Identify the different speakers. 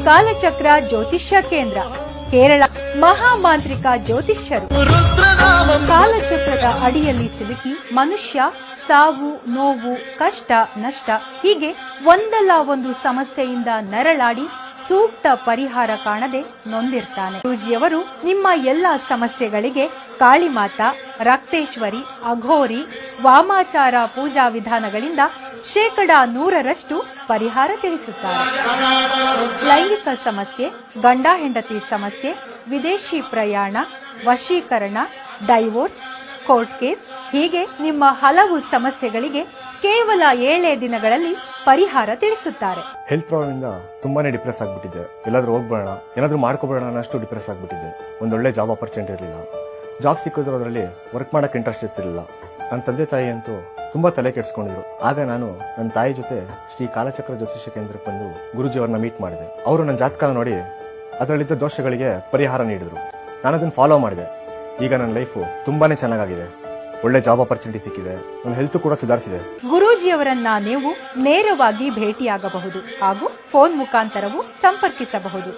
Speaker 1: ಕಾಲಚಕ್ರ ಜ್ಯೋತಿಷ್ಯ ಕೇಂದ್ರ, ಕೇರಳ ಮಹಾಮಾಂತ್ರಿಕ ಜ್ಯೋತಿಷ್ಯರು. ಕಾಲಚಕ್ರದ ಅಡಿಯಲ್ಲಿ ಸಿಲುಕಿ ಮನುಷ್ಯ ಸಾವು, ನೋವು, ಕಷ್ಟ, ನಷ್ಟ ಹೀಗೆ ಒಂದಲ್ಲ ಒಂದು ಸಮಸ್ಯೆಯಿಂದ ನರಳಾಡಿ ಸೂಕ್ತ ಪರಿಹಾರ ಕಾಣದೆ ನೊಂದಿರ್ತಾನೆ. ಗುರೂಜಿಯವರು ನಿಮ್ಮ ಎಲ್ಲಾ ಸಮಸ್ಯೆಗಳಿಗೆ ಕಾಳಿಮಾತಾ, ರಕ್ತೇಶ್ವರಿ, ಅಘೋರಿ, ವಾಮಾಚಾರ ಪೂಜಾ ವಿಧಾನಗಳಿಂದ 100% ಪರಿಹಾರ ತಿಳಿಸುತ್ತಾರೆ. ಲೈಂಗಿಕ ಸಮಸ್ಯೆ, ಗಂಡ ಹೆಂಡತಿ ಸಮಸ್ಯೆ, ವಿದೇಶಿ ಪ್ರಯಾಣ, ವಶೀಕರಣ, ಡೈವೋರ್ಸ್, ಕೋರ್ಟ್ ಕೇಸ್ ಹೀಗೆ ನಿಮ್ಮ ಹಲವು ಸಮಸ್ಯೆಗಳಿಗೆ ಕೇವಲ 7 ದಿನಗಳಲ್ಲಿ ಪರಿಹಾರ ತಿಳಿಸುತ್ತಾರೆ.
Speaker 2: ಹೆಲ್ತ್ ಪ್ರಾಬ್ಲಮ್ ಇಂದ ತುಂಬಾನೇ ಡಿಪ್ರೆಸ್ ಆಗ್ಬಿಟ್ಟಿದೆ. ಎಲ್ಲಾದ್ರೂ ಹೋಗ್ಬೇಡ, ಏನಾದ್ರೂ ಮಾಡ್ಕೋಬೇಡ ಅನ್ನಷ್ಟು ಡಿಪ್ರೆಸ್ ಆಗ್ಬಿಟ್ಟಿದೆ. ಒಂದೊಳ್ಳೆ ಜಾಬ್ ಆಪರ್ಚುನಿಟಿ ಇರಲಿಲ್ಲ. ಜಾಬ್ ಸಿಕ್ಕೋದ್ರಲ್ಲಿ ವರ್ಕ್ ಮಾಡಕ್ ಇಂಟ್ರೆಸ್ಟ್ ಇರ್ತಿರ್ಲಿಲ್ಲ. ನನ್ನ ತಂದೆ ತಾಯಿ ಅಂತೂ ತುಂಬಾ ತಲೆ ಕೆಡಿಸ್ಕೊಂಡಿದ್ರು. ಆಗ ನಾನು ನನ್ನ ತಾಯಿ ಜೊತೆ ಶ್ರೀ ಕಾಲಚಕ್ರ ಜ್ಯೋತಿಷ್ಯ ಕೇಂದ್ರಕ್ಕೆ ಬಂದು ಗುರುಜಿ ಅವ್ರನ್ನ ಮೀಟ್ ಮಾಡಿದೆ. ಅವರು ನನ್ನ ಜಾತಕ ನೋಡಿ ಅದರಲ್ಲಿದ್ದ ದೋಷಗಳಿಗೆ ಪರಿಹಾರ ನೀಡಿದ್ರು. ನಾನು ಅದನ್ನ ಫಾಲೋ ಮಾಡಿದೆ. ಈಗ ನನ್ನ ಲೈಫು ತುಂಬಾನೇ ಚೆನ್ನಾಗಿದೆ. ಒಳ್ಳೆ ಜಾಬ್ ಆಪರ್ಚುನಿಟಿ ಸಿಕ್ಕಿದೆ. ನನ್ನ ಹೆಲ್ತ್ ಕೂಡ ಸುಧಾರಿಸಿದೆ.
Speaker 1: ಗುರೂಜಿಯವರನ್ನ ನೀವು ನೇರವಾಗಿ ಭೇಟಿಯಾಗಬಹುದು ಹಾಗೂ ಫೋನ್ ಮುಖಾಂತರವೂ ಸಂಪರ್ಕಿಸಬಹುದು.